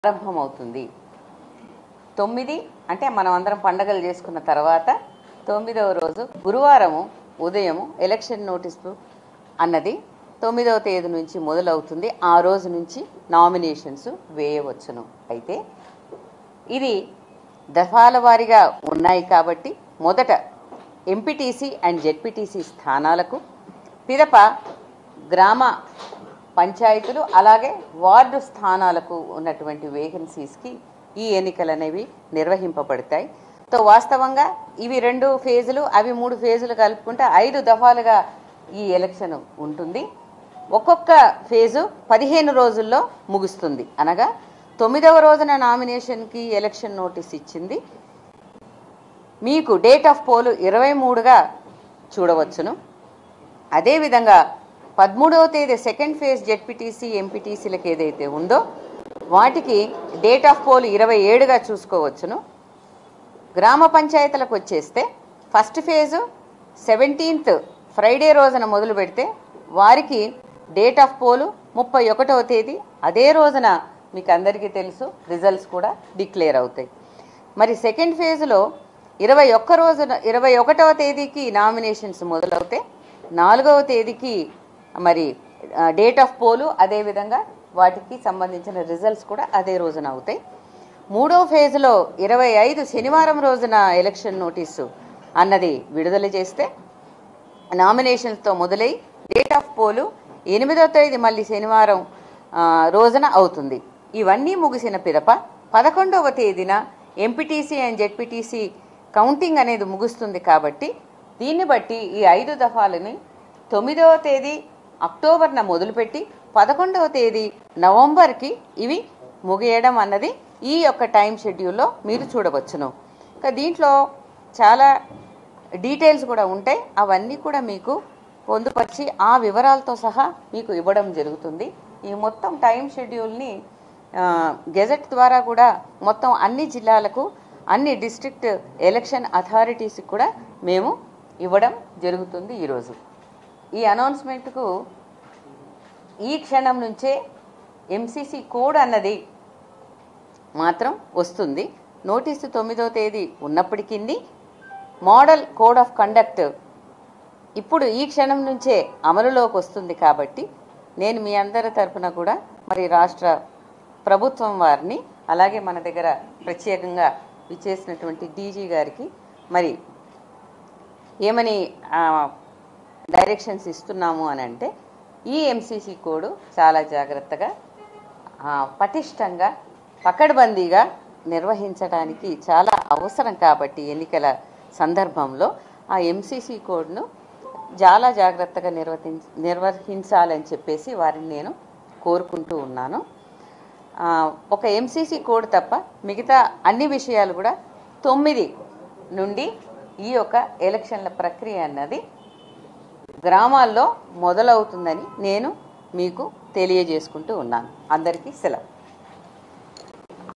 ప్రారంభమవుతుంది. 9 అంటే మనం అందరం పండగలు చేసుకున్న తర్వాత 9వ రోజు గురువారం ఉదయం ఎలక్షన్ నోటీసు అన్నది 9వ తేదీ నుంచి మొదలవుతుంది. ఆ రోజు నుంచి నామినేషన్స్ వేయవచ్చును. అయితే ఇది దఫాల వారీగా ఉన్నాయి కాబట్టి మొదట ఎంపీటీసీ అండ్ జెడ్పీటీసీ స్థానాలకు, పిదప గ్రామ పంచాయతీలు అలాగే వార్డు స్థానాలకు ఉన్నటువంటి వేకెన్సీస్కి ఈ ఎన్నికలు అనేవి నిర్వహింపబడతాయి. సో వాస్తవంగా ఇవి 2 ఫేజులు, అవి 3 ఫేజులు కలుపుకుంటే 5 దఫాలుగా ఈ ఎలక్షన్ ఉంటుంది. ఒక్కొక్క ఫేజు 15 రోజుల్లో ముగుస్తుంది. అనగా 9వ రోజున నామినేషన్కి ఎలక్షన్ నోటీస్ ఇచ్చింది. మీకు డేట్ ఆఫ్ పోల్ 23గా చూడవచ్చును. అదేవిధంగా 13వ తేదీ సెకండ్ ఫేజ్ జెడ్పీటీసీ ఎంపీటీసీలకు ఏదైతే ఉందో వాటికి డేట్ ఆఫ్ పోల్ 27గా చూసుకోవచ్చును. గ్రామ పంచాయతీలకు వచ్చేస్తే ఫస్ట్ ఫేజు 17th ఫ్రైడే రోజున మొదలు పెడితే వారికి డేట్ ఆఫ్ పోలు 31వ తేదీ, అదే రోజున మీకు అందరికీ తెలుసు రిజల్ట్స్ కూడా డిక్లేర్ అవుతాయి. మరి సెకండ్ ఫేజ్లో 21వ తేదీకి నామినేషన్స్ మొదలవుతాయి. 4వ తేదీకి మరి డేట్ ఆఫ్ పోలు, అదేవిధంగా వాటికి సంబంధించిన రిజల్ట్స్ కూడా అదే రోజున అవుతాయి. 3వ ఫేజ్లో 25 శనివారం రోజున ఎలక్షన్ నోటీసు అన్నది విడుదల చేస్తే నామినేషన్స్తో మొదలై డేట్ ఆఫ్ పోలు 8వ తేదీ మళ్ళీ శనివారం రోజున అవుతుంది. ఇవన్నీ ముగిసిన పిదప 11వ తేదీన ఎంపీటీసీ అండ్ జెడ్పీటీసీ కౌంటింగ్ అనేది ముగుస్తుంది. కాబట్టి దీన్ని బట్టి ఈ 5 దఫాలని 9వ తేదీ అక్టోబర్న మొదలుపెట్టి 11వ తేదీ నవంబర్కి ఇవి ముగియడం అన్నది ఈ యొక్క టైం షెడ్యూల్లో మీరు చూడవచ్చును. ఇంకా దీంట్లో చాలా డీటెయిల్స్ కూడా ఉంటాయి. అవన్నీ కూడా మీకు పొందుపరిచి ఆ వివరాలతో సహా మీకు ఇవ్వడం జరుగుతుంది. ఈ మొత్తం టైం షెడ్యూల్ని గెజెట్ ద్వారా కూడా మొత్తం అన్ని జిల్లాలకు, అన్ని డిస్ట్రిక్ట్ ఎలక్షన్ అథారిటీస్కి కూడా మేము ఇవ్వడం జరుగుతుంది. ఈరోజు ఈ అనౌన్స్మెంట్కు ఈ క్షణం నుంచే ఎంసీసీ కోడ్ అన్నది మాత్రం వస్తుంది. నోటీసు 9వ తేదీ ఉన్నప్పటికీ మోడల్ కోడ్ ఆఫ్ కండక్ట్ ఇప్పుడు ఈ క్షణం నుంచే అమలులోకి వస్తుంది. కాబట్టి నేను మీ అందరి తరఫున కూడా మరి రాష్ట్ర ప్రభుత్వం వారిని, అలాగే మన దగ్గర ప్రత్యేకంగా విచ్చేసినటువంటి డీజీ గారికి మరి ఏమని డైరెక్షన్స్ ఇస్తున్నాము అని అంటే, ఈ ఎంసీసీ కోడ్ చాలా జాగ్రత్తగా, పటిష్టంగా, పకడ్బందీగా నిర్వహించడానికి చాలా అవసరం. కాబట్టి ఎన్నికల సందర్భంలో ఆ ఎంసీసీ కోడ్ను చాలా జాగ్రత్తగా నిర్వహించాలని చెప్పేసి వారిని నేను కోరుకుంటూ ఉన్నాను. ఒక ఎంసీసీ కోడ్ తప్ప మిగతా అన్ని విషయాలు కూడా 9 నుండి ఈ యొక్క ఎలక్షన్ల ప్రక్రియ అన్నది గ్రామాల్లో మొదలవుతుందని నేను మీకు తెలియజేసుకుంటూ ఉన్నాను. అందరికీ సెలవు.